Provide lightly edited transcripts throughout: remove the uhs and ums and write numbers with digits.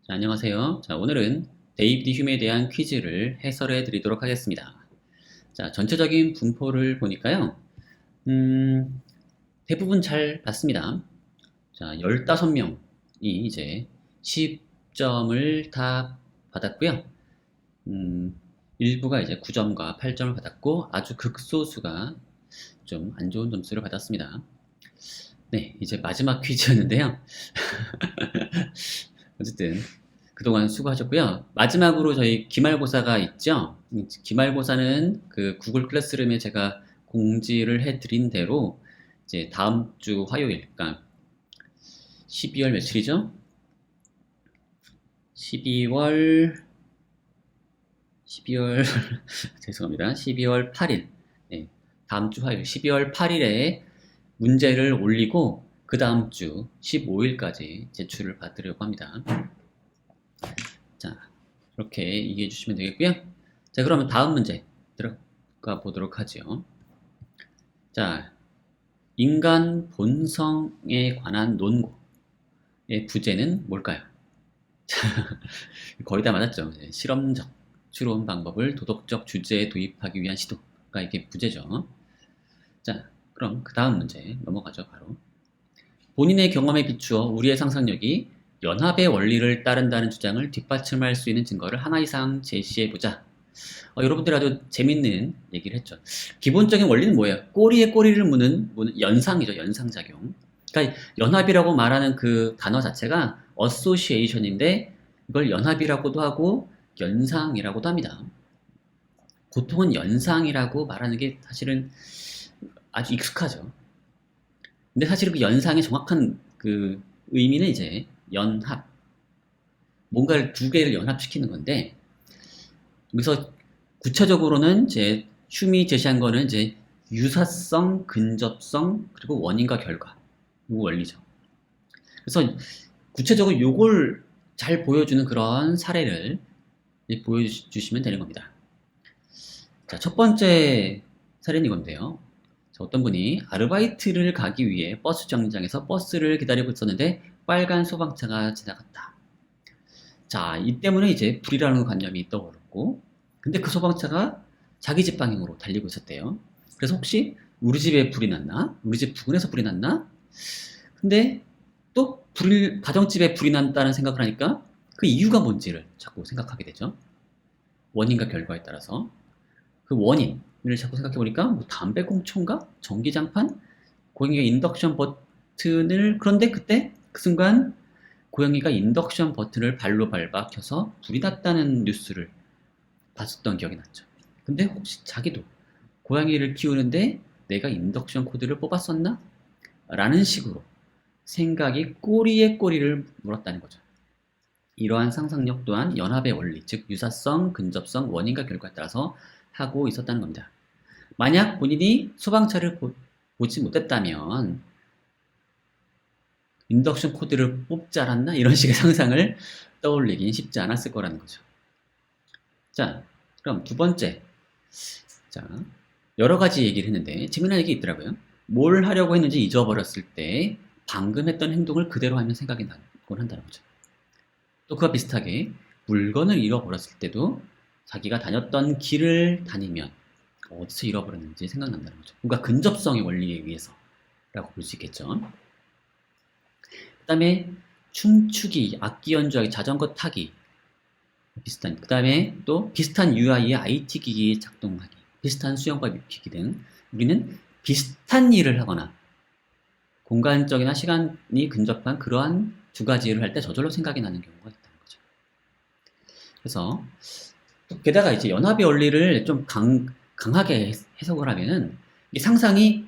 자, 안녕하세요. 자, 오늘은 데이비드 휴메에 대한 퀴즈를 해설해 드리도록 하겠습니다. 자, 전체적인 분포를 보니까요. 음, 대부분 잘 봤습니다. 자, 15명이 이제 10점을 다 받았고요. 일부가 이제 9점과 8점을 받았고, 아주 극소수가 좀 안 좋은 점수를 받았습니다. 네, 이제 마지막 퀴즈였는데요. 어쨌든 그동안 수고하셨고요. 마지막으로 저희 기말고사가 있죠. 기말고사는 그 구글 클래스룸에 제가 공지를 해드린 대로 이제 다음 주 화요일, 그러니까 12월 며칠이죠? 12월 죄송합니다. 12월 8일. 네, 다음 주 화요일 12월 8일에 문제를 올리고 그 다음 주 15일까지 제출을 받으려고 합니다. 자, 이렇게 이해해 주시면 되겠고요. 자, 그러면 다음 문제 들어가 보도록 하죠. 자, 인간 본성에 관한 논고의 부제는 뭘까요? 거의 다 맞았죠. 실험적 추론 방법을 도덕적 주제에 도입하기 위한 시도가 이게 부제죠. 자, 그럼 그 다음 문제 넘어가죠, 바로. 본인의 경험에 비추어 우리의 상상력이 연합의 원리를 따른다는 주장을 뒷받침할 수 있는 증거를 하나 이상 제시해보자. 여러분들 아주 재밌는 얘기를 했죠. 기본적인 원리는 뭐예요? 꼬리에 꼬리를 무는 연상이죠. 연상작용. 그러니까 연합이라고 말하는 그 단어 자체가 association인데 이걸 연합이라고도 하고 연상이라고도 합니다. 보통은 연상이라고 말하는 게 사실은 아주 익숙하죠. 근데 사실 그 연상의 정확한 그 의미는 이제 연합. 뭔가를 두 개를 연합시키는 건데 여기서 구체적으로는 이제 흉이 제시한 거는 이제 유사성, 근접성, 그리고 원인과 결과. 이 원리죠. 그래서 구체적으로 요걸 잘 보여주는 그런 사례를 보여주시면 되는 겁니다. 자, 첫 번째 사례는 이건데요. 자, 어떤 분이 아르바이트를 가기 위해 버스 정류장에서 버스를 기다리고 있었는데 빨간 소방차가 지나갔다. 자, 이 때문에 이제 불이라는 관념이 떠오르고, 근데 그 소방차가 자기 집 방향으로 달리고 있었대요. 그래서 혹시 우리 집에 불이 났나? 우리 집 부근에서 불이 났나? 근데 또 가정집에 불이 난다는 생각을 하니까 그 이유가 뭔지를 자꾸 생각하게 되죠. 원인과 결과에 따라서. 그 원인을 자꾸 생각해 보니까 뭐 담배 꽁초인가? 전기장판? 고양이가 인덕션 버튼을, 그런데 그때 그 순간 고양이가 인덕션 버튼을 발로 밟아 켜서 불이 났다는 뉴스를 봤었던 기억이 났죠. 근데 혹시 자기도 고양이를 키우는데 내가 인덕션 코드를 뽑았었나? 라는 식으로 생각이 꼬리에 꼬리를 물었다는 거죠. 이러한 상상력 또한 연합의 원리, 즉 유사성, 근접성, 원인과 결과에 따라서 하고 있었다는 겁니다. 만약 본인이 소방차를 보지 못했다면 인덕션 코드를 뽑지 않았나? 이런 식의 상상을 떠올리긴 쉽지 않았을 거라는 거죠. 자, 그럼 두 번째. 자, 여러 가지 얘기를 했는데 재미난 얘기 있더라고요. 뭘 하려고 했는지 잊어버렸을 때 방금 했던 행동을 그대로 하면 생각이 나곤 한다는 거죠. 또 그와 비슷하게 물건을 잃어버렸을 때도 자기가 다녔던 길을 다니면 어디서 잃어버렸는지 생각난다는 거죠. 뭔가 근접성의 원리에 의해서라고 볼 수 있겠죠. 그 다음에 춤추기, 악기 연주하기, 자전거 타기 비슷한, 그 다음에 또 비슷한 UI의 IT 기기 작동하기, 비슷한 수영과 기기 등 우리는 비슷한 일을 하거나 공간적이나 시간이 근접한 그러한 두 가지 일을 할 때 저절로 생각이 나는 경우가 있다는 거죠. 그래서 게다가 이제 연합의 원리를 좀 강하게 해석을 하면은 이 상상이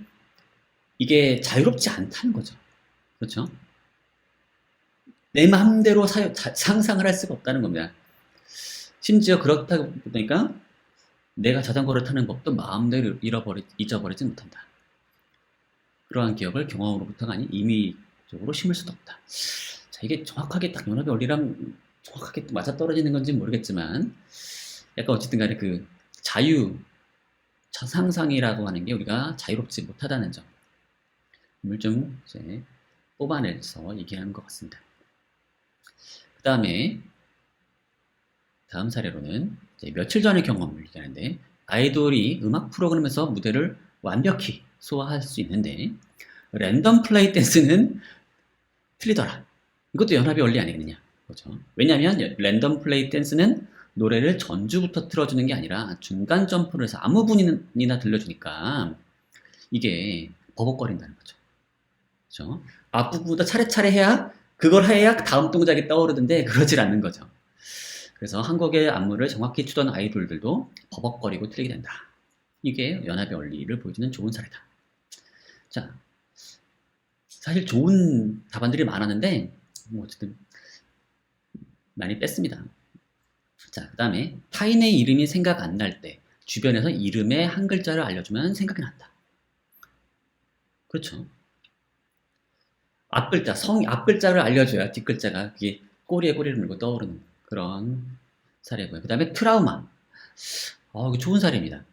이게 자유롭지 않다는 거죠. 그렇죠? 내 마음대로 상상을 할 수가 없다는 겁니다. 심지어 그렇다 보니까 내가 자전거를 타는 법도 마음대로 잊어버리지 못한다. 그러한 기억을 경험으로부터가 아닌 임의적으로 심을 수도 없다. 자, 이게 정확하게 딱 연합의 원리랑 정확하게 맞아떨어지는 건지 모르겠지만 약간 어쨌든 간에 그 상상이라고 하는 게 우리가 자유롭지 못하다는 점을 좀 이제 뽑아내서 얘기하는 것 같습니다. 다음에 다음 사례로는 이제 며칠 전의 경험을 얘기하는데 아이돌이 음악 프로그램에서 무대를 완벽히 소화할 수 있는데 랜덤 플레이 댄스는 틀리더라. 이것도 연합의 원리 아니겠느냐. 그렇죠? 왜냐하면 랜덤 플레이 댄스는 노래를 전주부터 틀어주는 게 아니라 중간 점프를 해서 아무 분이나 들려주니까 이게 버벅거린다는 거죠. 그렇죠? 앞부분부터 차례차례 해야 그걸 해야 다음 동작이 떠오르는데 그러질 않는 거죠. 그래서 한국의 안무를 정확히 추던 아이돌들도 버벅거리고 틀리게 된다. 이게 연합의 원리를 보여주는 좋은 사례다. 자, 사실 좋은 답안들이 많았는데 뭐 어쨌든 많이 뺐습니다. 자, 그 다음에 타인의 이름이 생각 안 날 때 주변에서 이름의 한 글자를 알려주면 생각이 난다. 그렇죠. 앞글자, 앞글자를 알려줘야 뒷글자가 그게 꼬리에 꼬리를 물고 떠오르는 그런 사례고요. 그 다음에 트라우마. 이거 좋은 사례입니다.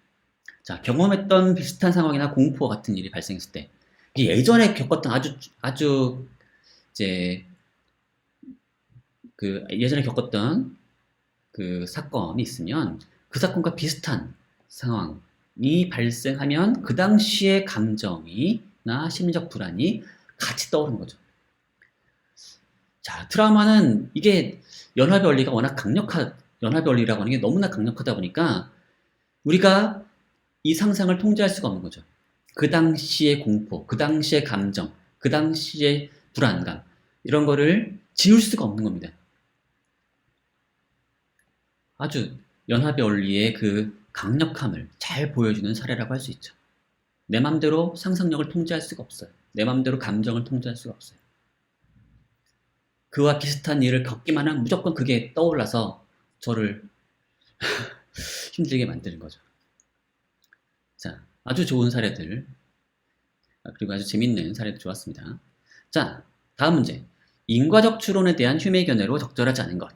자, 경험했던 비슷한 상황이나 공포와 같은 일이 발생했을 때, 예전에 겪었던 아주, 이제, 예전에 겪었던 그 사건이 있으면, 그 사건과 비슷한 상황이 발생하면, 그 당시의 감정이나 심리적 불안이 같이 떠오르는 거죠. 자, 트라우마는 이게 연합의 원리가 워낙 연합의 원리라고 하는 게 너무나 강력하다 보니까, 우리가 이 상상을 통제할 수가 없는 거죠. 그 당시의 공포, 그 당시의 감정, 그 당시의 불안감, 이런 거를 지울 수가 없는 겁니다. 아주 연합의 원리의 그 강력함을 잘 보여주는 사례라고 할 수 있죠. 내 맘대로 상상력을 통제할 수가 없어요. 내 맘대로 감정을 통제할 수가 없어요. 그와 비슷한 일을 겪기만 하면 무조건 그게 떠올라서 저를 힘들게 만드는 거죠. 자, 아주 좋은 사례들, 그리고 아주 재밌는 사례도 좋았습니다. 자, 다음 문제. 인과적 추론에 대한 휴메 견해로 적절하지 않은 것.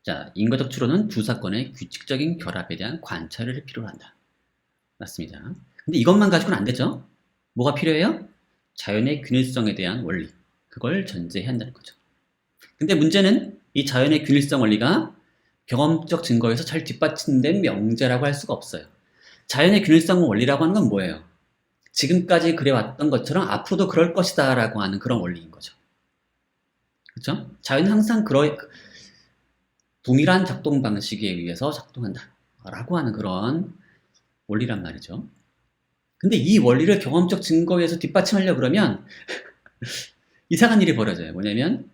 자, 인과적 추론은 두 사건의 규칙적인 결합에 대한 관찰을 필요로 한다. 맞습니다. 근데 이것만 가지고는 안 되죠? 뭐가 필요해요? 자연의 균일성에 대한 원리. 그걸 전제해야 한다는 거죠. 근데 문제는 이 자연의 균일성 원리가 경험적 증거에서 잘 뒷받침된 명제라고 할 수가 없어요. 자연의 균일성 원리라고 하는 건 뭐예요? 지금까지 그래왔던 것처럼 앞으로도 그럴 것이다 라고 하는 그런 원리인 거죠. 그렇죠? 자연은 항상 동일한 작동 방식에 의해서 작동한다 라고 하는 그런 원리란 말이죠. 근데 이 원리를 경험적 증거에 의해서 뒷받침하려고 그러면 이상한 일이 벌어져요. 뭐냐면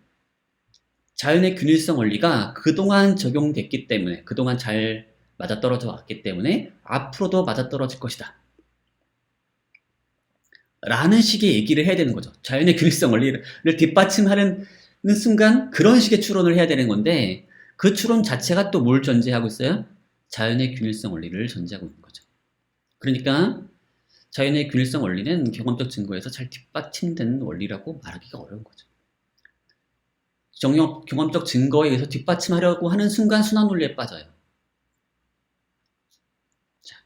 자연의 균일성 원리가 그동안 적용됐기 때문에, 그동안 잘 맞아떨어져 왔기 때문에 앞으로도 맞아떨어질 것이다 라는 식의 얘기를 해야 되는 거죠. 자연의 균일성 원리를 뒷받침하는 순간 그런 식의 추론을 해야 되는 건데, 그 추론 자체가 또 뭘 전제하고 있어요? 자연의 균일성 원리를 전제하고 있는 거죠. 그러니까 자연의 균일성 원리는 경험적 증거에서 잘 뒷받침된 원리라고 말하기가 어려운 거죠. 경험적 증거에 의해서 뒷받침하려고 하는 순간 순환 논리에 빠져요. 자,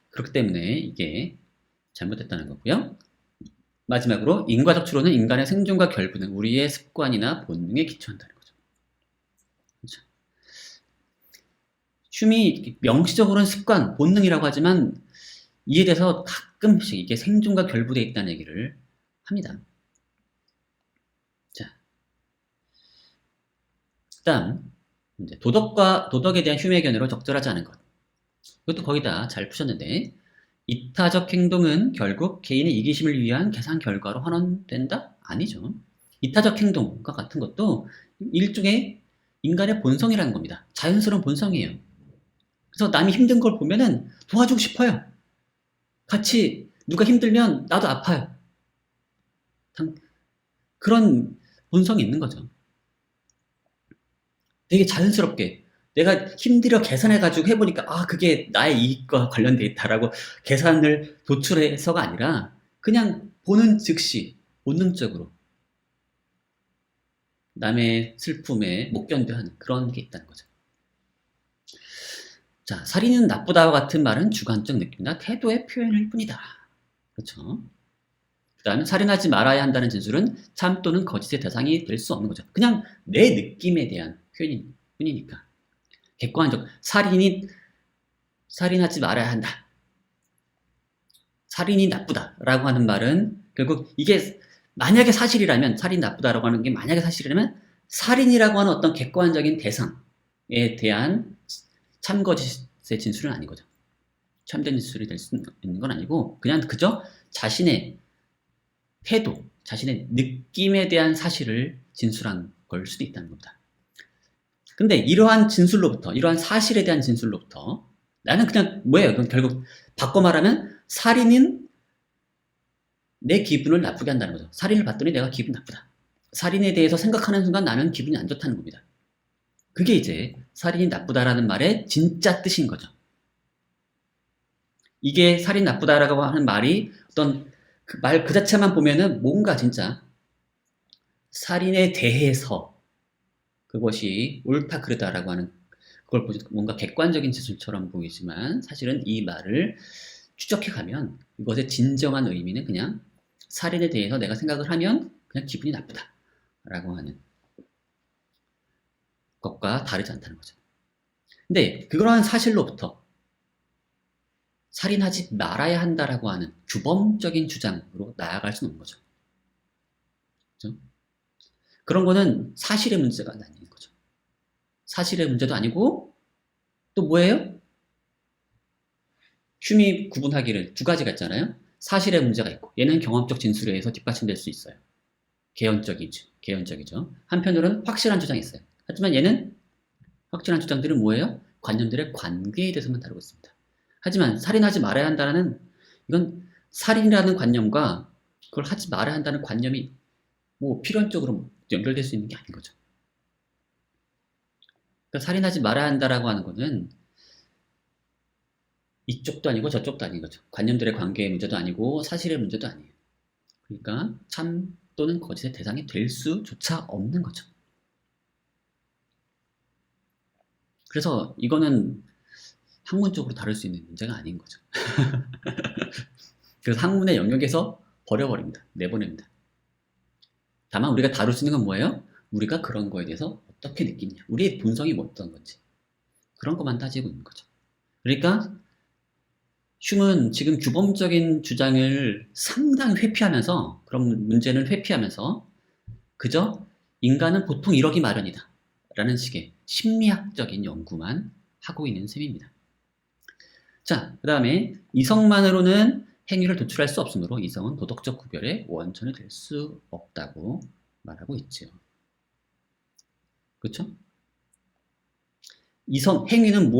그렇기 때문에 이게 잘못됐다는 거고요. 마지막으로 인과적 추론은 인간의 생존과 결부는 우리의 습관이나 본능에 기초한다는 거죠. 그렇죠? 흉이 명시적으로는 습관, 본능이라고 하지만 이에 대해서 가끔씩 이게 생존과 결부되어 있다는 얘기를 합니다. 자, 그다음 이제 도덕에 대한 휴메 견해로 적절하지 않은 것. 이것도 거의 다 잘 푸셨는데, 이타적 행동은 결국 개인의 이기심을 위한 계산 결과로 환원된다? 아니죠. 이타적 행동과 같은 것도 일종의 인간의 본성이라는 겁니다. 자연스러운 본성이에요. 그래서 남이 힘든 걸 보면은 도와주고 싶어요. 같이 누가 힘들면 나도 아파요. 그런 본성이 있는 거죠. 되게 자연스럽게 내가 힘들어 계산해가지고 해보니까 그게 나의 이익과 관련돼 있다라고 계산을 도출해서가 아니라 그냥 보는 즉시 본능적으로 남의 슬픔에 못 견뎌하는 그런 게 있다는 거죠. 자, 살인은 나쁘다와 같은 말은 주관적 느낌이나 태도의 표현일 뿐이다. 그렇죠? 그 다음에 살인하지 말아야 한다는 진술은 참 또는 거짓의 대상이 될 수 없는 거죠. 그냥 내 느낌에 대한 표현일 뿐이니까. 객관적, 살인하지 말아야 한다. 살인이 나쁘다라고 하는 말은 결국 이게 만약에 사실이라면, 살인 나쁘다라고 하는 게 만약에 사실이라면 살인이라고 하는 어떤 객관적인 대상에 대한 참거짓의 진술은 아닌 거죠. 참된 진술이 될 수 있는 건 아니고 그냥 그저 자신의 태도, 자신의 느낌에 대한 사실을 진술한 걸 수도 있다는 겁니다. 근데 이러한 진술로부터, 이러한 사실에 대한 진술로부터 나는 그냥 뭐예요? 그럼 결국 바꿔 말하면 살인은 내 기분을 나쁘게 한다는 거죠. 살인을 봤더니 내가 기분 나쁘다. 살인에 대해서 생각하는 순간 나는 기분이 안 좋다는 겁니다. 그게 이제 살인이 나쁘다라는 말의 진짜 뜻인 거죠. 이게 살인 나쁘다라고 하는 말이 어떤 말 그 자체만 보면은 뭔가 진짜 살인에 대해서 그것이 옳다 그르다라고 하는 그걸 보지 뭔가 객관적인 진술처럼 보이지만 사실은 이 말을 추적해 가면 이것의 진정한 의미는 그냥 살인에 대해서 내가 생각을 하면 그냥 기분이 나쁘다라고 하는 것과 다르지 않다는 거죠. 근데 그러한 사실로부터 살인하지 말아야 한다라고 하는 규범적인 주장으로 나아갈 수는 없는 거죠. 그렇죠? 그런 거는 사실의 문제가 아닌 거죠. 사실의 문제도 아니고 또 뭐예요? 흉이 구분하기를 두 가지가 있잖아요. 사실의 문제가 있고 얘는 경험적 진술에 의해서 뒷받침될 수 있어요. 개연적이죠. 한편으로는 확실한 주장이 있어요. 하지만 얘는 확실한 주장들은 뭐예요? 관념들의 관계에 대해서만 다루고 있습니다. 하지만 살인하지 말아야 한다는 이건 살인이라는 관념과 그걸 하지 말아야 한다는 관념이 뭐 필연적으로 연결될 수 있는 게 아닌 거죠. 그러니까 살인하지 말아야 한다라고 하는 거는 이쪽도 아니고 저쪽도 아닌 거죠. 관념들의 관계의 문제도 아니고 사실의 문제도 아니에요. 그러니까 참 또는 거짓의 대상이 될 수조차 없는 거죠. 그래서 이거는 학문적으로 다룰 수 있는 문제가 아닌 거죠. 그래서 학문의 영역에서 버려버립니다. 내보냅니다. 다만 우리가 다룰 수 있는 건 뭐예요? 우리가 그런 거에 대해서 어떻게 느끼냐. 우리의 본성이 뭐 어떤 건지. 그런 것만 따지고 있는 거죠. 그러니까 흉은 지금 규범적인 주장을 상당히 회피하면서 그런 문제는 회피하면서 그저 인간은 보통 이러기 마련이다 라는 식의 심리학적인 연구만 하고 있는 셈입니다. 자, 그 다음에 이성만으로는 행위를 도출할 수 없으므로 이성은 도덕적 구별의 원천이 될 수 없다고 말하고 있죠. 그렇죠? 행위는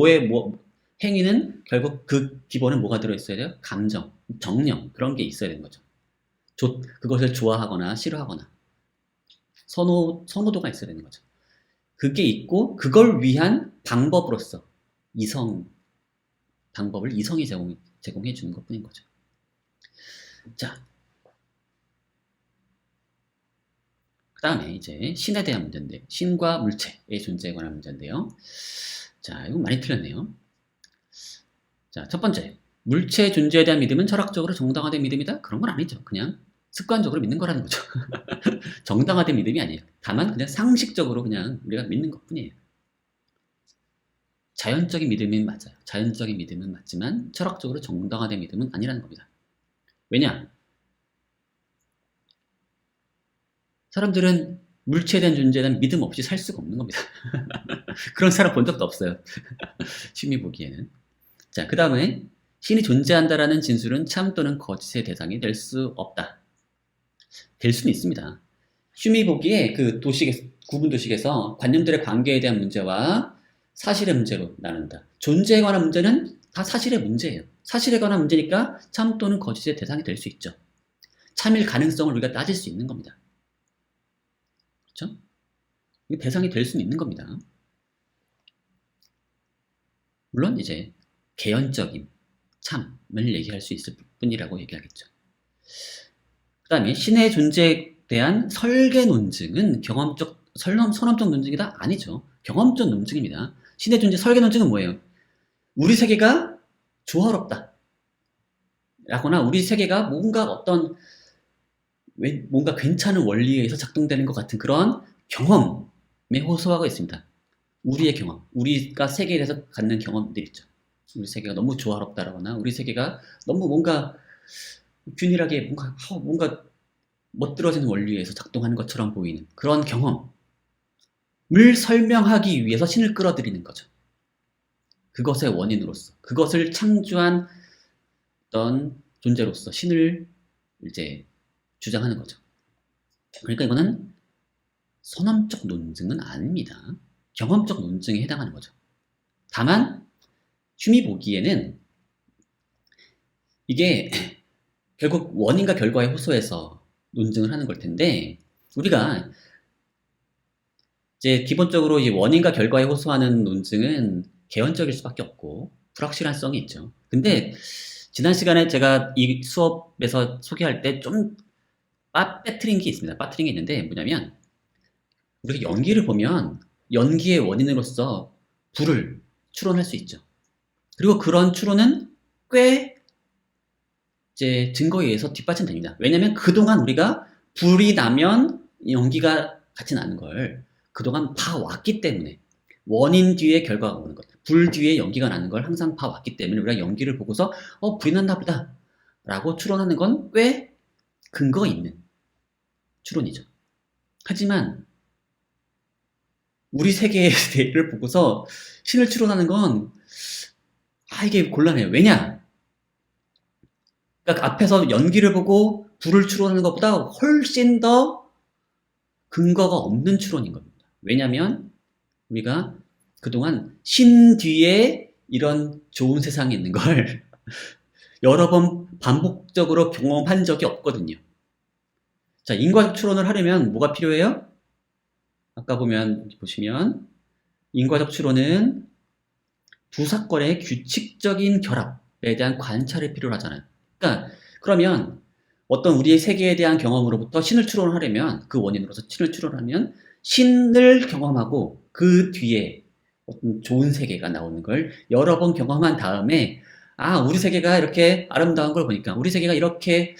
행위는 결국 그 기본은 뭐가 들어있어야 돼요? 감정, 정령 그런 게 있어야 되는 거죠. 그것을 좋아하거나 싫어하거나 선호도가 있어야 되는 거죠. 그게 있고 그걸 위한 방법으로서 방법을 이성이 제공해 주는 것 뿐인 거죠. 자, 그 다음에 이제 신에 대한 문제인데 신과 물체의 존재에 관한 문제인데요. 자, 이거 많이 틀렸네요. 자, 첫 번째, 물체의 존재에 대한 믿음은 철학적으로 정당화된 믿음이다? 그런 건 아니죠. 그냥 습관적으로 믿는 거라는 거죠. 정당화된 믿음이 아니에요. 다만 그냥 상식적으로 그냥 우리가 믿는 것 뿐이에요. 자연적인 믿음은 맞아요. 자연적인 믿음은 맞지만 철학적으로 정당화된 믿음은 아니라는 겁니다. 왜냐? 사람들은 물체에 대한 존재에 대한 믿음 없이 살 수가 없는 겁니다. 그런 사람 본 적도 없어요. 심히 보기에는. 자, 그 다음에 신이 존재한다라는 진술은 참 또는 거짓의 대상이 될 수 없다. 될 수는 있습니다. 슈미 보기에 그 구분 도식에서 관념들의 관계에 대한 문제와 사실의 문제로 나눈다. 존재에 관한 문제는 다 사실의 문제예요. 사실에 관한 문제니까 참 또는 거짓의 대상이 될 수 있죠. 참일 가능성을 우리가 따질 수 있는 겁니다. 그렇죠? 대상이 될 수는 있는 겁니다. 물론 이제 개연적인 참을 얘기할 수 있을 뿐이라고 얘기하겠죠. 그 다음에 신의 존재에 대한 설계 논증은 선험적 논증이다? 아니죠. 경험적 논증입니다. 신의 존재 설계 논증은 뭐예요? 우리 세계가 조화롭다 라거나 우리 세계가 뭔가 어떤 뭔가 괜찮은 원리에 의해서 작동되는 것 같은 그런 경험에 호소하고 있습니다. 우리의 경험, 우리가 세계에 대해서 갖는 경험들 있죠. 우리 세계가 너무 조화롭다거나 우리 세계가 너무 뭔가 균일하게 뭔가 멋들어지는 원리에서 작동하는 것처럼 보이는 그런 경험을 설명하기 위해서 신을 끌어들이는 거죠. 그것의 원인으로서, 그것을 창조한 어떤 존재로서 신을 이제 주장하는 거죠. 그러니까 이거는 선험적 논증은 아닙니다. 경험적 논증에 해당하는 거죠. 다만 흉이 보기에는 이게 결국 원인과 결과의 호소에서 논증을 하는 걸 텐데, 우리가 이제 기본적으로 이 원인과 결과에 호소하는 논증은 개연적일 수밖에 없고 불확실한 성이 있죠. 근데 지난 시간에 제가 이 수업에서 소개할 때 좀 빠뜨린 게 있습니다. 빠뜨린 게 있는데 뭐냐면, 우리가 연기를 보면 연기의 원인으로서 불을 추론할 수 있죠. 그리고 그런 추론은 꽤 이제 증거에 의해서 뒷받침됩니다. 왜냐면 그동안 우리가 불이 나면 연기가 같이 나는 걸 그동안 봐왔기 때문에, 원인 뒤에 결과가 오는 것, 불 뒤에 연기가 나는 걸 항상 봐왔기 때문에 우리가 연기를 보고서 불이 났나 보다 라고 추론하는 건 꽤 근거 있는 추론이죠. 하지만 우리 세계의 대를 보고서 신을 추론하는 건 이게 곤란해요. 왜냐? 그러니까 앞에서 연기를 보고 불을 추론하는 것보다 훨씬 더 근거가 없는 추론인 겁니다. 왜냐면 우리가 그동안 신 뒤에 이런 좋은 세상이 있는 걸 여러 번 반복적으로 경험한 적이 없거든요. 자, 인과적 추론을 하려면 뭐가 필요해요? 아까 보시면 인과적 추론은 두 사건의 규칙적인 결합에 대한 관찰이 필요로 하잖아요. 그러니까 그러면 어떤 우리의 세계에 대한 경험으로부터 신을 추론하려면, 그 원인으로서 신을 추론하면 신을 경험하고 그 뒤에 어떤 좋은 세계가 나오는 걸 여러 번 경험한 다음에, 우리 세계가 이렇게 아름다운 걸 보니까, 우리 세계가 이렇게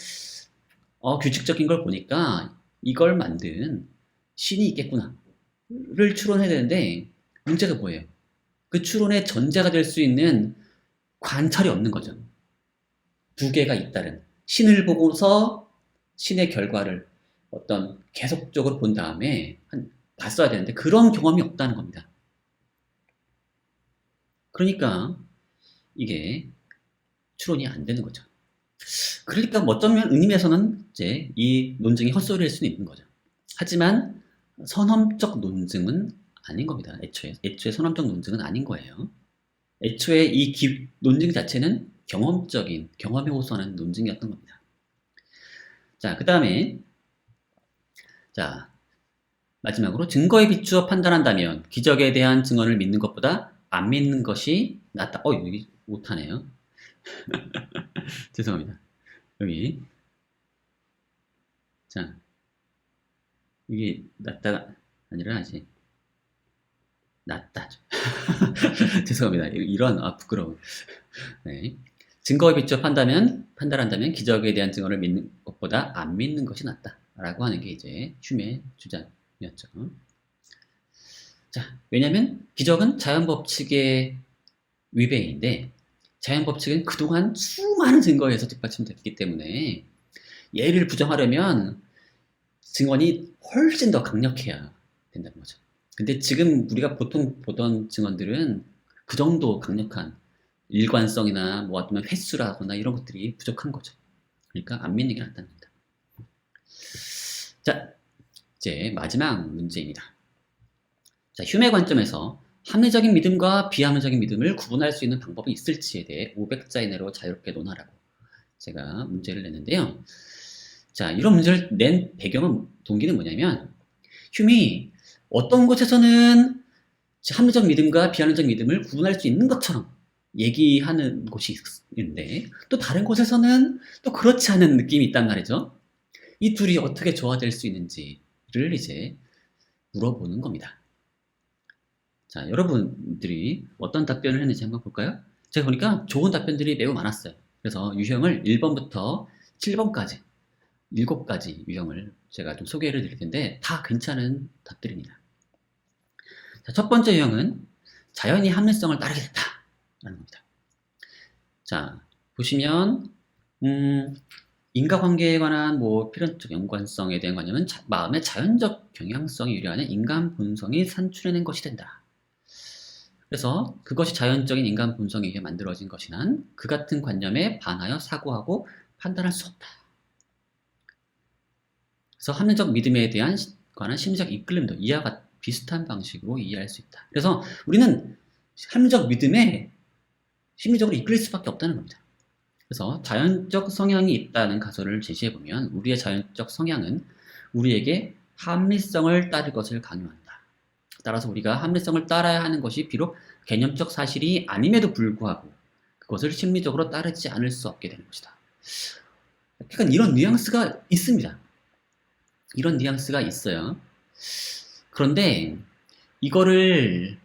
규칙적인 걸 보니까 이걸 만든 신이 있겠구나를 추론해야 되는데, 문제가 뭐예요? 그 추론의 전제가 될 수 있는 관찰이 없는 거죠. 두 개가 잇따른 신을 보고서 신의 결과를 계속적으로 본 다음에 봤어야 되는데 그런 경험이 없다는 겁니다. 그러니까 이게 추론이 안 되는 거죠. 그러니까 어떤 의미에서는 이제 이 논증이 헛소리일 수는 있는 거죠. 하지만 선험적 논증은 아닌 겁니다. 애초에 선험적 논증은 아닌 거예요. 애초에 이 논증 자체는 경험에 호소하는 논증이었던 겁니다. 자, 그 다음에, 자, 마지막으로 증거에 비추어 판단한다면 기적에 대한 증언을 믿는 것보다 안 믿는 것이 낫다. 여기 못하네요. 죄송합니다. 여기. 자, 이게 낫다가 아니라 이제 낫다. 죄송합니다. 이런 부끄러워. 네. 증거에 비추어 판단한다면 기적에 대한 증언을 믿는 것보다 안 믿는 것이 낫다라고 하는 게 이제 흉의 주장이었죠. 자, 왜냐하면 기적은 자연 법칙의 위배인데, 자연 법칙은 그동안 수많은 증거에 의해서 뒷받침됐기 때문에 예를 부정하려면 증언이 훨씬 더 강력해야 된다는 거죠. 근데 지금 우리가 보통 보던 증언들은 그 정도 강력한 일관성이나 어떤 횟수라거나 이런 것들이 부족한 거죠. 그러니까 안 믿는 게 낫다는 겁니다. 자, 이제 마지막 문제입니다. 자, 휴메 관점에서 합리적인 믿음과 비합리적인 믿음을 구분할 수 있는 방법이 있을지에 대해 500자 이내로 자유롭게 논하라고 제가 문제를 냈는데요. 자, 이런 문제를 낸 동기는 뭐냐면, 휴메이 어떤 곳에서는 합리적 믿음과 비합리적 믿음을 구분할 수 있는 것처럼 얘기하는 곳이 있는데, 또 다른 곳에서는 또 그렇지 않은 느낌이 있단 말이죠. 이 둘이 어떻게 조화될 수 있는지를 이제 물어보는 겁니다. 자, 여러분들이 어떤 답변을 했는지 한번 볼까요? 제가 보니까 좋은 답변들이 매우 많았어요. 그래서 유형을 1번부터 7번까지 7가지 유형을 제가 좀 소개를 드릴 텐데 다 괜찮은 답들입니다. 자, 첫 번째 유형은 자연히 합리성을 따르게 된다라는 겁니다. 자, 보시면 인과관계에 관한 필연적 연관성에 대한 관념은 마음의 자연적 경향성이 유리하는 인간 본성이 산출해낸 것이 된다. 그래서 그것이 자연적인 인간 본성에 의해 만들어진 것이란 그 같은 관념에 반하여 사고하고 판단할 수 없다. 그래서 합리적 믿음에 대한 관한 심리적 이끌림도 이와 같은 비슷한 방식으로 이해할 수 있다. 그래서 우리는 합리적 믿음에 심리적으로 이끌릴 수밖에 없다는 겁니다. 그래서 자연적 성향이 있다는 가설을 제시해보면 우리의 자연적 성향은 우리에게 합리성을 따를 것을 강요한다. 따라서 우리가 합리성을 따라야 하는 것이 비록 개념적 사실이 아님에도 불구하고 그것을 심리적으로 따르지 않을 수 없게 되는 것이다. 약간 이런 뉘앙스가 있습니다. 이런 뉘앙스가 있어요. 그런데 이거를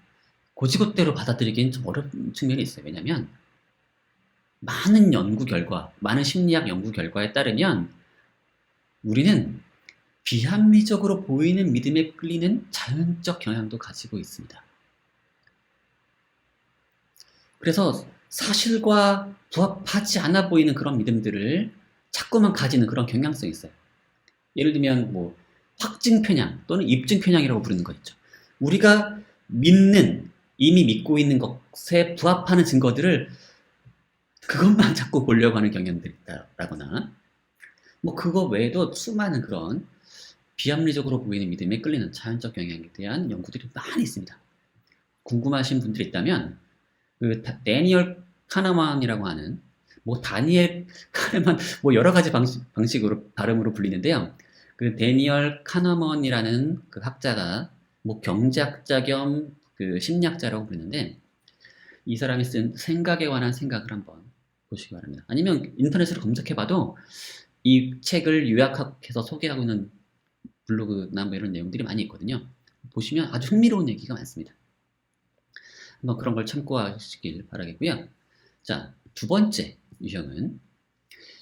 고지고대로 받아들이기엔 좀 어려운 측면이 있어요. 왜냐하면 많은 연구 결과, 많은 심리학 연구 결과에 따르면 우리는 비합리적으로 보이는 믿음에 끌리는 자연적 경향도 가지고 있습니다. 그래서 사실과 부합하지 않아 보이는 그런 믿음들을 자꾸만 가지는 그런 경향성이 있어요. 예를 들면 확증 편향 또는 입증 편향이라고 부르는 거 있죠. 우리가 이미 믿고 있는 것에 부합하는 증거들을 그것만 자꾸 보려고 하는 경향들이 있다라거나 그거 외에도 수많은 그런 비합리적으로 보이는 믿음에 끌리는 자연적 경향에 대한 연구들이 많이 있습니다. 궁금하신 분들이 있다면 데니얼 카너만이라고 하는 다니엘 카네만 여러 가지 방식으로 발음으로 불리는데요. 데니얼 카너먼이라는 그 학자가 경제학자 겸 심리학자라고 부르는데 이 사람이 쓴 생각에 관한 생각을 한번 보시기 바랍니다. 아니면 인터넷으로 검색해봐도 이 책을 요약해서 소개하고 있는 블로그나 이런 내용들이 많이 있거든요. 보시면 아주 흥미로운 얘기가 많습니다. 한번 그런 걸 참고하시길 바라겠고요. 자, 두 번째 유형은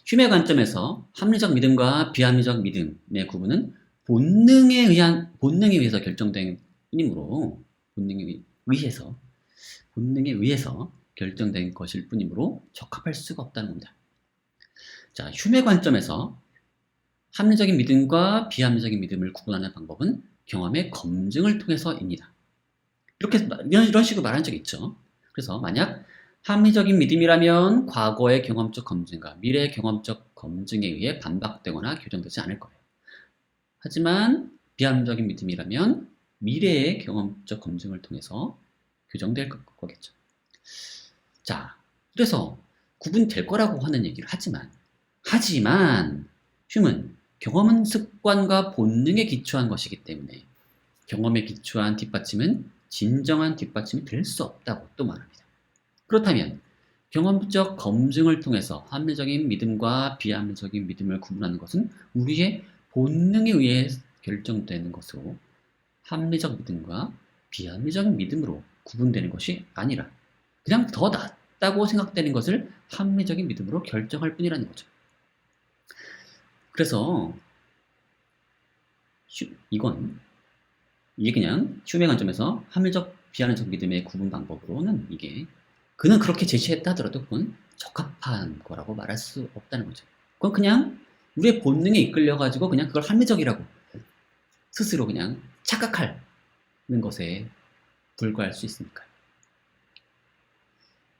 휴메 관점에서 합리적 믿음과 비합리적 믿음의 구분은 본능에 의해서 결정된 뿐이므로 본능에 의해서 결정된 것일 뿐이므로 적합할 수가 없다는 겁니다. 자, 휴메 관점에서 합리적인 믿음과 비합리적인 믿음을 구분하는 방법은 경험의 검증을 통해서입니다. 이런 식으로 말한 적이 있죠. 그래서 만약 합리적인 믿음이라면 과거의 경험적 검증과 미래의 경험적 검증에 의해 반박되거나 교정되지 않을 거예요. 하지만 비합리적인 믿음이라면 미래의 경험적 검증을 통해서 교정될 거겠죠. 자, 그래서 구분될 거라고 하는 얘기를 하지만 휴먼 경험은 습관과 본능에 기초한 것이기 때문에 경험에 기초한 뒷받침은 진정한 뒷받침이 될 수 없다고 또 말합니다. 그렇다면 경험적 검증을 통해서 합리적인 믿음과 비합리적인 믿음을 구분하는 것은 우리의 본능에 의해 결정되는 것으로 합리적 믿음과 비합리적 믿음으로 구분되는 것이 아니라 그냥 더 낫다고 생각되는 것을 합리적인 믿음으로 결정할 뿐이라는 거죠. 그래서 이게 그냥 휴메 관점에서 합리적 비합리적 믿음의 구분 방법으로는 그는 그렇게 제시했다 하더라도 그건 적합한 거라고 말할 수 없다는 거죠. 그건 그냥 우리의 본능에 이끌려가지고 그냥 그걸 합리적이라고 스스로 그냥 착각하는 것에 불과할 수 있으니까요.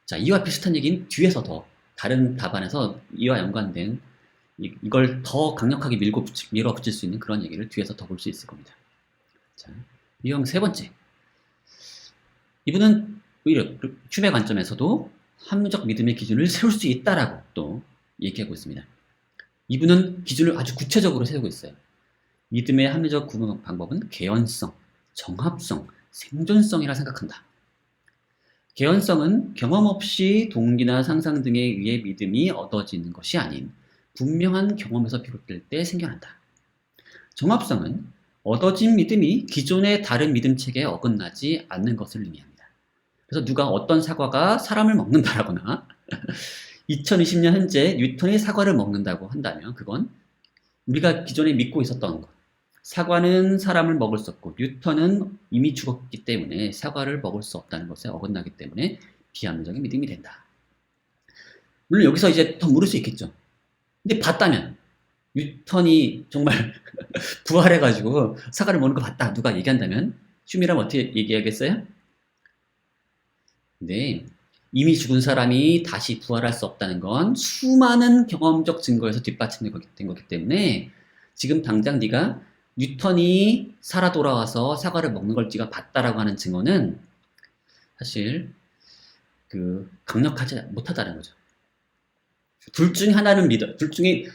자, 이와 비슷한 얘기는 뒤에서 더 다른 답안에서 이와 연관된 이걸 더 강력하게 밀어붙일 수 있는 그런 얘기를 뒤에서 더 볼 수 있을 겁니다. 자, 유형 세 번째. 이분은 오히려 휴메 관점에서도 합리적 믿음의 기준을 세울 수 있다라고 또 얘기하고 있습니다. 이분은 기준을 아주 구체적으로 세우고 있어요. 믿음의 합리적 구분 방법은 개연성, 정합성, 생존성이라 생각한다. 개연성은 경험 없이 동기나 상상 등에 의해 믿음이 얻어지는 것이 아닌 분명한 경험에서 비롯될 때 생겨난다. 정합성은 얻어진 믿음이 기존의 다른 믿음 체계에 어긋나지 않는 것을 의미합니다. 그래서 누가 어떤 사과가 사람을 먹는다라거나 2020년 현재 뉴턴이 사과를 먹는다고 한다면 그건 우리가 기존에 믿고 있었던 것. 사과는 사람을 먹을 수 없고 뉴턴은 이미 죽었기 때문에 사과를 먹을 수 없다는 것에 어긋나기 때문에 비합리적인 믿음이 된다. 물론 여기서 이제 더 물을 수 있겠죠. 근데 봤다면 뉴턴이 정말 부활해가지고 사과를 먹는 거 봤다. 누가 얘기한다면 슈미라면 어떻게 얘기하겠어요? 네. 이미 죽은 사람이 다시 부활할 수 없다는 건 수많은 경험적 증거에서 뒷받침된 거기 때문에 지금 당장 네가 뉴턴이 살아 돌아와서 사과를 먹는 걸 네가 봤다라고 하는 증거는 사실 강력하지 못하다는 거죠. 둘 중에 하나는 믿어. 둘이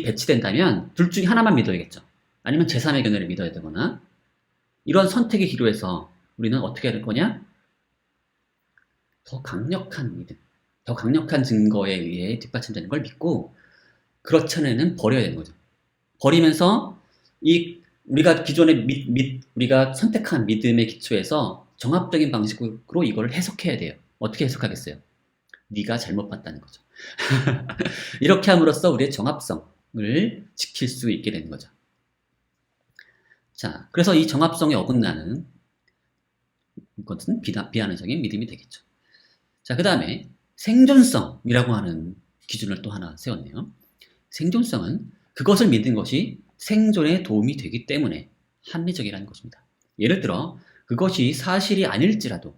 배치된다면 둘 중에 하나만 믿어야겠죠. 아니면 제3의 견해를 믿어야 되거나 이런 선택의 기로에서 우리는 어떻게 할 거냐? 더 강력한 믿음, 더 강력한 증거에 의해 뒷받침되는 걸 믿고 그렇지 않은 애는 버려야 되는 거죠. 버리면서 우리가 기존에 우리가 선택한 믿음의 기초에서 정합적인 방식으로 이걸 해석해야 돼요. 어떻게 해석하겠어요? 네가 잘못 봤다는 거죠. 이렇게 함으로써 우리의 정합성을 지킬 수 있게 되는 거죠. 자, 그래서 이 정합성에 어긋나는 것은 비합리적인 믿음이 되겠죠. 자, 그 다음에 생존성이라고 하는 기준을 또 하나 세웠네요. 생존성은 그것을 믿는 것이 생존에 도움이 되기 때문에 합리적이라는 것입니다. 예를 들어 그것이 사실이 아닐지라도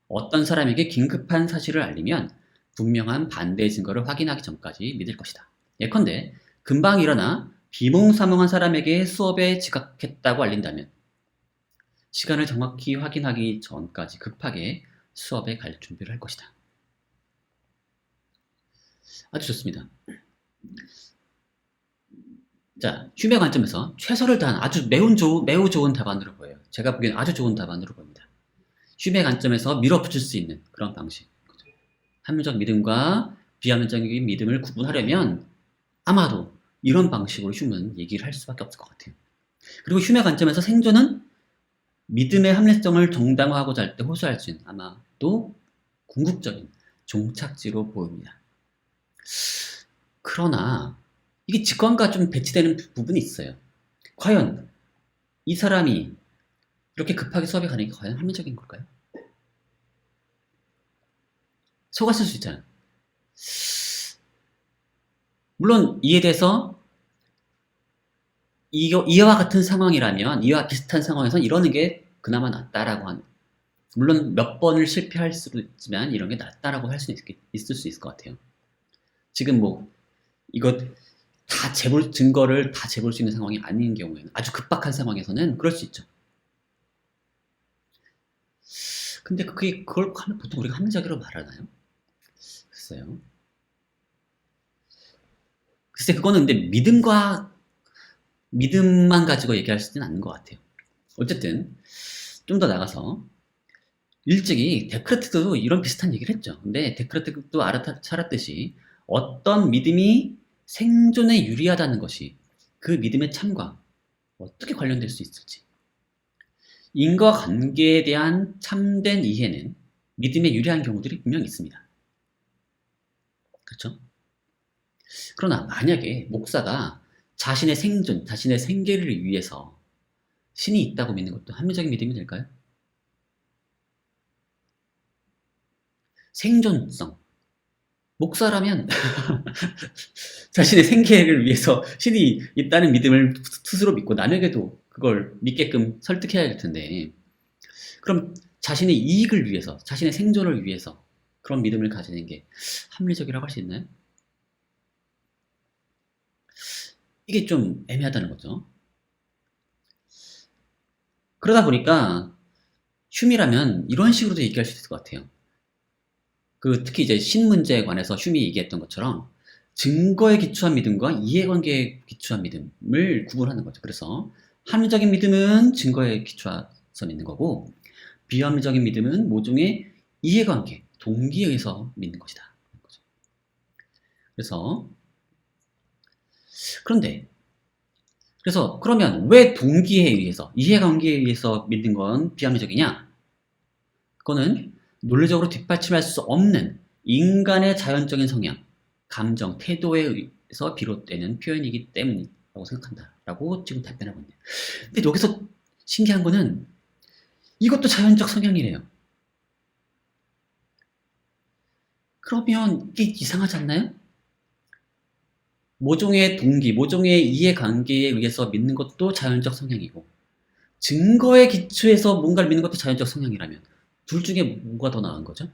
어떤 사람에게 긴급한 사실을 알리면 분명한 반대 증거를 확인하기 전까지 믿을 것이다. 예컨대 금방 일어나 비몽사몽한 사람에게 수업에 지각했다고 알린다면 시간을 정확히 확인하기 전까지 급하게 수업에 갈 준비를 할 것이다. 아주 좋습니다. 자, 휴메 관점에서 최선을 다한 아주 매우 좋은 답안으로 보여요. 제가 보기엔 아주 좋은 답안으로 보입니다. 휴메 관점에서 밀어붙일 수 있는 그런 방식. 합리적 믿음과 비합리적인 믿음을 구분하려면 아마도 이런 방식으로 휴메는 얘기를 할 수밖에 없을 것 같아요. 그리고 휴메 관점에서 생존은 믿음의 합리성을 정당화하고자 할 때 호소할 수 있는 아마도 궁극적인 종착지로 보입니다. 그러나 이게 직관과 좀 배치되는 부분이 있어요. 과연 이 사람이 이렇게 급하게 수업에 가는 게 과연 합리적인 걸까요? 속았을 수 있잖아요. 물론 이에 대해서 이와 같은 상황이라면 이와 비슷한 상황에서 이러는 게 그나마 낫다라고 하는, 물론 몇 번을 실패할 수도 있지만 이런 게 낫다라고 할 수 있을 수 있을 것 같아요. 지금 뭐 이거 증거를 다 재볼 수 있는 상황이 아닌 경우에는, 아주 급박한 상황에서는 그럴 수 있죠. 근데 그걸 보통 우리가 합리적으로 말하나요? 글쎄요. 글쎄 그거는 근데 믿음만 가지고 얘기할 수 있지는 않는 것 같아요. 어쨌든 좀 더 나가서 일찍이 데크르트도 이런 비슷한 얘기를 했죠. 근데 데크르트도 알아차렸듯이 어떤 믿음이 생존에 유리하다는 것이 그 믿음의 참과 어떻게 관련될 수 있을지, 인과관계에 대한 참된 이해는 믿음에 유리한 경우들이 분명히 있습니다. 그렇죠? 그러나 만약에 목사가 자신의 생존, 자신의 생계를 위해서 신이 있다고 믿는 것도 합리적인 믿음이 될까요? 생존성. 목사라면 자신의 생계를 위해서 신이 있다는 믿음을 스스로 믿고 남에게도 그걸 믿게끔 설득해야 할 텐데, 그럼 자신의 이익을 위해서, 자신의 생존을 위해서 그런 믿음을 가지는 게 합리적이라고 할 수 있나요? 이게 좀 애매하다는 거죠. 그러다 보니까 휴미라면 이런 식으로도 얘기할 수 있을 것 같아요. 특히 이제 신 문제에 관해서 휴미 얘기했던 것처럼 증거에 기초한 믿음과 이해관계에 기초한 믿음을 구분하는 거죠. 그래서 합리적인 믿음은 증거에 기초해서 믿는 거고, 비합리적인 믿음은 모종의 이해관계, 동기에 의해서 믿는 것이다. 그러면 왜 동기에 의해서, 이해관계에 의해서 믿는 건 비합리적이냐? 그거는 논리적으로 뒷받침할 수 없는 인간의 자연적인 성향, 감정, 태도에 근거에서 비롯되는 표현이기 때문이라고 생각한다라고 지금 답변하고 있네요. 근데 여기서 신기한 거는 이것도 자연적 성향이래요. 그러면 이게 이상하지 않나요? 모종의 동기, 모종의 이해관계에 의해서 믿는 것도 자연적 성향이고 증거에 기초해서 뭔가를 믿는 것도 자연적 성향이라면 둘 중에 뭐가 더 나은 거죠?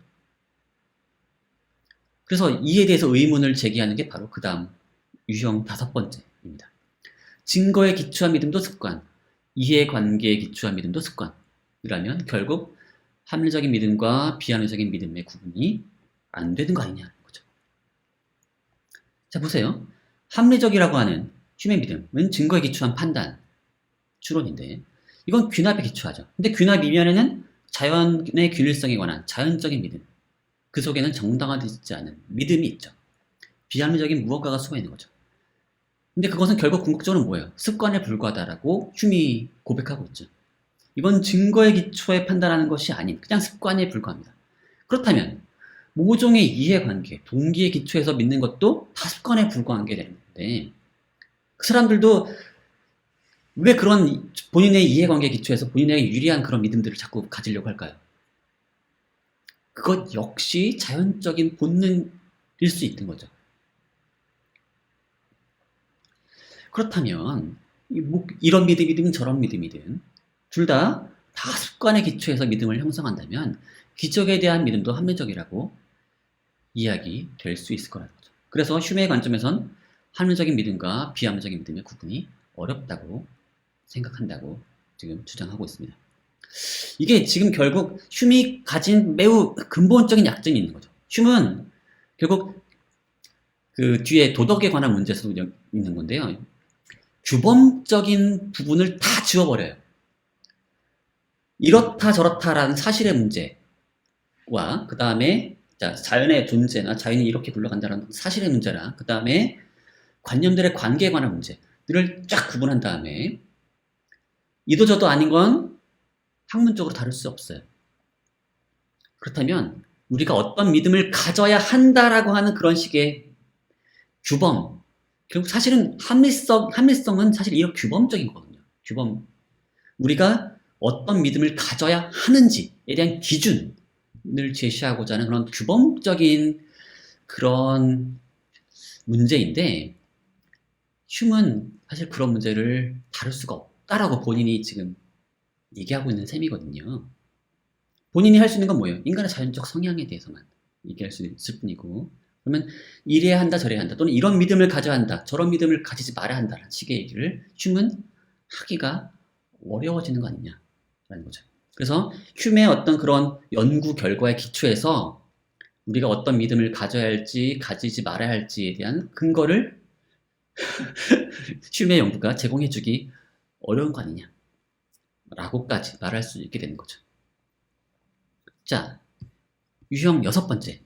그래서 이에 대해서 의문을 제기하는 게 바로 그 다음 유형 5번째입니다. 증거에 기초한 믿음도 습관, 이해관계에 기초한 믿음도 습관이라면 결국 합리적인 믿음과 비합리적인 믿음의 구분이 안 되는 거 아니냐는 거죠. 자, 보세요. 합리적이라고 하는 휴메 믿음은 증거에 기초한 판단, 추론인데 이건 귀납에 기초하죠. 근데 귀납 이면에는 자연의 균일성에 관한 자연적인 믿음, 그 속에는 정당화되지 않은 믿음이 있죠. 비합리적인 무언가가 숨어 있는 거죠. 근데 그것은 결국 궁극적으로 뭐예요? 습관에 불과하다라고 흉이 고백하고 있죠. 이건 증거에 기초해 판단하는 것이 아닌 그냥 습관에 불과합니다. 그렇다면 모종의 이해관계, 동기에 기초해서 믿는 것도 다 습관에 불과한 게 되는 건데 그 사람들도 왜 그런 본인의 이해관계에 기초해서 본인에게 유리한 그런 믿음들을 자꾸 가지려고 할까요? 그것 역시 자연적인 본능일 수 있는 거죠. 그렇다면 이런 믿음이든 저런 믿음이든 둘 다 습관에 기초해서 믿음을 형성한다면 기적에 대한 믿음도 합리적이라고 이야기될 수 있을 거라는 거죠. 그래서 휴메의 관점에선 합리적인 믿음과 비합리적인 믿음의 구분이 어렵다고 생각한다고 지금 주장하고 있습니다. 이게 지금 결국 흉이 가진 매우 근본적인 약점이 있는 거죠. 흉은 결국 그 뒤에 도덕에 관한 문제에서도 있는 건데요. 규범적인 부분을 다 지워버려요. 이렇다 저렇다라는 사실의 문제와 그 다음에 자연의 존재나 자연이 이렇게 굴러간다는 사실의 문제랑 그 다음에 관념들의 관계에 관한 문제들을 쫙 구분한 다음에 이도저도 아닌 건 학문적으로 다룰 수 없어요. 그렇다면 우리가 어떤 믿음을 가져야 한다라고 하는 그런 식의 규범, 결국 사실은 합리성은 사실 이런 규범적인 거거든요. 규범. 우리가 어떤 믿음을 가져야 하는지에 대한 기준을 제시하고자 하는 그런 규범적인 그런 문제인데 흉은 사실 그런 문제를 다룰 수가 없다라고 본인이 지금 얘기하고 있는 셈이거든요. 본인이 할 수 있는 건 뭐예요? 인간의 자연적 성향에 대해서만 얘기할 수 있을 뿐이고 그러면 이래야 한다 저래야 한다 또는 이런 믿음을 가져야 한다 저런 믿음을 가지지 말아야 한다는 식의 얘기를 흉은 하기가 어려워지는 거 아니냐라는 거죠. 그래서 흉의 어떤 그런 연구 결과에 기초해서 우리가 어떤 믿음을 가져야 할지 가지지 말아야 할지에 대한 근거를 흉의 연구가 제공해주기 어려운 거 아니냐 라고까지 말할 수 있게 되는 거죠. 자, 유형 6번째.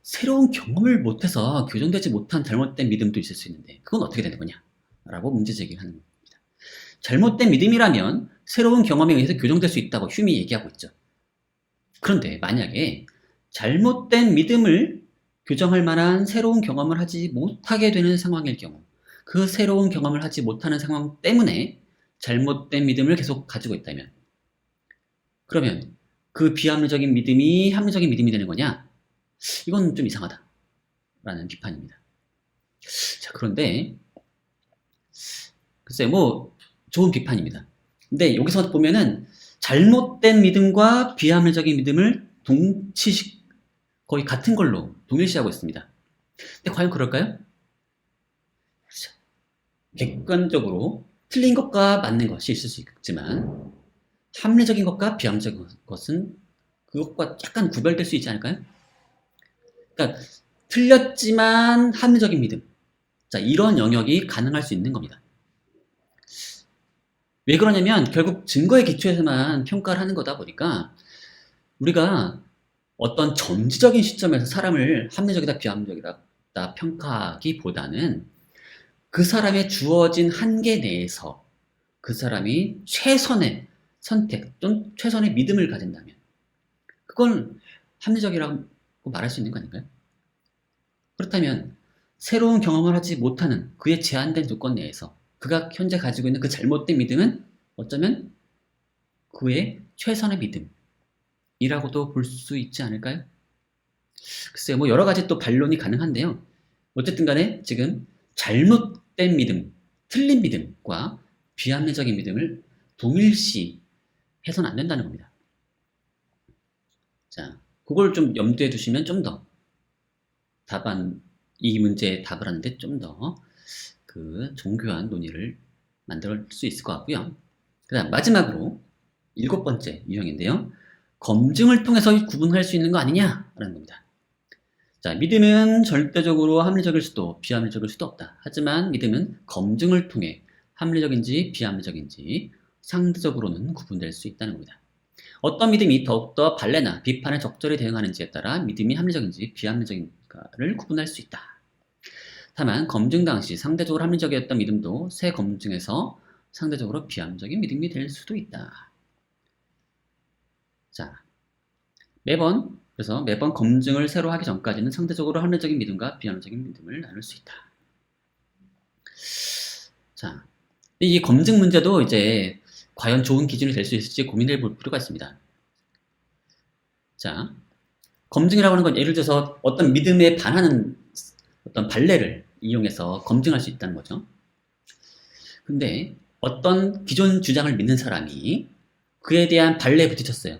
새로운 경험을 못해서 교정되지 못한 잘못된 믿음도 있을 수 있는데 그건 어떻게 되는 거냐? 라고 문제 제기를 하는 겁니다. 잘못된 믿음이라면 새로운 경험에 의해서 교정될 수 있다고 휴미 얘기하고 있죠. 그런데 만약에 잘못된 믿음을 교정할 만한 새로운 경험을 하지 못하게 되는 상황일 경우 그 새로운 경험을 하지 못하는 상황 때문에 잘못된 믿음을 계속 가지고 있다면 그러면 그 비합리적인 믿음이 합리적인 믿음이 되는 거냐? 이건 좀 이상하다 라는 비판입니다. 자, 그런데 글쎄 뭐 좋은 비판입니다. 근데 여기서 보면은 잘못된 믿음과 비합리적인 믿음을 거의 같은 걸로 동일시하고 있습니다. 근데 과연 그럴까요? 객관적으로 틀린 것과 맞는 것이 있을 수 있지만 합리적인 것과 비합리적인 것은 그것과 약간 구별될 수 있지 않을까요? 그러니까 틀렸지만 합리적인 믿음. 자, 이런 영역이 가능할 수 있는 겁니다. 왜 그러냐면 결국 증거에 기초해서만 평가를 하는 거다 보니까 우리가 어떤 전지적인 시점에서 사람을 합리적이다 비합리적이다 평가하기보다는 그 사람의 주어진 한계 내에서 그 사람이 최선의 선택 또는 최선의 믿음을 가진다면 그건 합리적이라고 말할 수 있는 거 아닌가요? 그렇다면 새로운 경험을 하지 못하는 그의 제한된 조건 내에서 그가 현재 가지고 있는 그 잘못된 믿음은 어쩌면 그의 최선의 믿음이라고도 볼 수 있지 않을까요? 글쎄요, 뭐 여러 가지 또 반론이 가능한데요. 어쨌든 간에 지금 잘못된 믿음, 틀린 믿음과 비합리적인 믿음을 동일시 해서는 안 된다는 겁니다. 자, 그걸 좀 염두에 두시면 좀 더 이 문제의 답을 하는데 좀 더 그 정교한 논의를 만들 수 있을 것 같고요. 그 다음 마지막으로 7번째 유형인데요. 검증을 통해서 구분할 수 있는 거 아니냐라는 겁니다. 자, 믿음은 절대적으로 합리적일 수도 비합리적일 수도 없다. 하지만 믿음은 검증을 통해 합리적인지 비합리적인지 상대적으로는 구분될 수 있다는 겁니다. 어떤 믿음이 더욱더 발레나 비판에 적절히 대응하는지에 따라 믿음이 합리적인지 비합리적인가를 구분할 수 있다. 다만 검증 당시 상대적으로 합리적이었던 믿음도 새 검증에서 상대적으로 비합리적인 믿음이 될 수도 있다. 자, 그래서 매번 검증을 새로 하기 전까지는 상대적으로 합리적인 믿음과 비합리적인 믿음을 나눌 수 있다. 자, 이 검증 문제도 이제 과연 좋은 기준이 될 수 있을지 고민해 볼 필요가 있습니다. 자, 검증이라고 하는 건 예를 들어서 어떤 믿음에 반하는 어떤 발레를 이용해서 검증할 수 있다는 거죠. 근데 어떤 기존 주장을 믿는 사람이 그에 대한 발레에 부딪혔어요.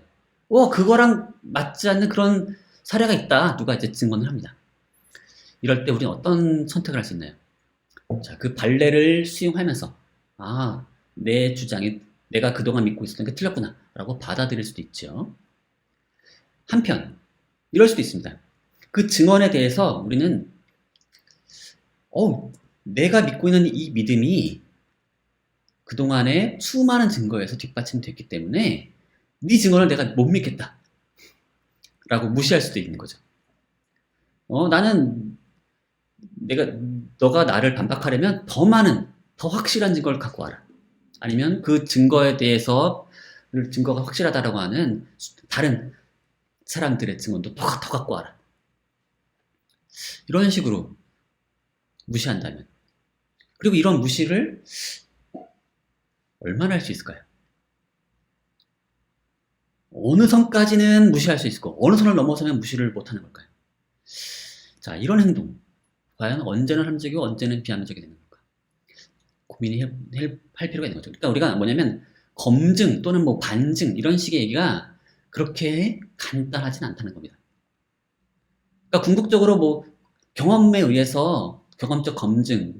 그거랑 맞지 않는 그런 사례가 있다. 누가 이제 증언을 합니다. 이럴 때 우리는 어떤 선택을 할 수 있나요? 자, 그 발레를 수용하면서 내 주장이 내가 그동안 믿고 있었던 게 틀렸구나 라고 받아들일 수도 있죠. 한편 이럴 수도 있습니다. 그 증언에 대해서 우리는 내가 믿고 있는 이 믿음이 그동안의 수많은 증거에서 뒷받침됐기 때문에 네 증언을 내가 못 믿겠다 라고 무시할 수도 있는 거죠. 나는 너가 나를 반박하려면 더 많은, 더 확실한 증거를 갖고 와라. 아니면 그 증거에 대해서 증거가 확실하다라고 하는 다른 사람들의 증언도 더 갖고 와라. 이런 식으로 무시한다면, 그리고 이런 무시를 얼마나 할 수 있을까요? 어느 선까지는 무시할 수 있고 어느 선을 넘어서면 무시를 못하는 걸까요? 자, 이런 행동 과연 언제는 합리적이고 언제는 비합리적이 되는 걸까? 고민할 필요가 있는 거죠. 그러니까 우리가 뭐냐면 검증 또는 뭐 반증 이런 식의 얘기가 그렇게 간단하진 않다는 겁니다. 그러니까 궁극적으로 뭐 경험에 의해서 경험적 검증에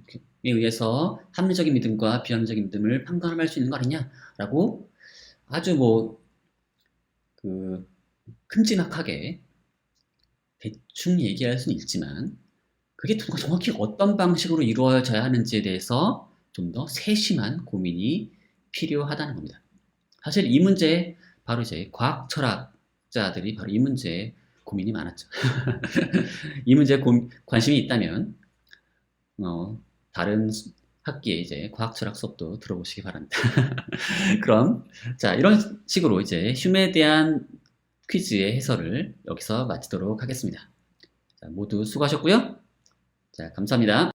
의해서 합리적인 믿음과 비합리적인 믿음을 판단할 수 있는 거 아니냐라고 아주 큼지막하게 대충 얘기할 수는 있지만 그게 정확히 어떤 방식으로 이루어져야 하는지에 대해서 좀 더 세심한 고민이 필요하다는 겁니다. 사실 이 문제 바로 이제 과학 철학자들이 바로 이 문제에 고민이 많았죠. 이 문제에 관심이 있다면 다른 학기에 이제 과학 철학 수업도 들어보시기 바랍니다. 그럼 자, 이런 식으로 이제 휴메에 대한 퀴즈의 해설을 여기서 마치도록 하겠습니다. 자, 모두 수고하셨고요. 자, 감사합니다.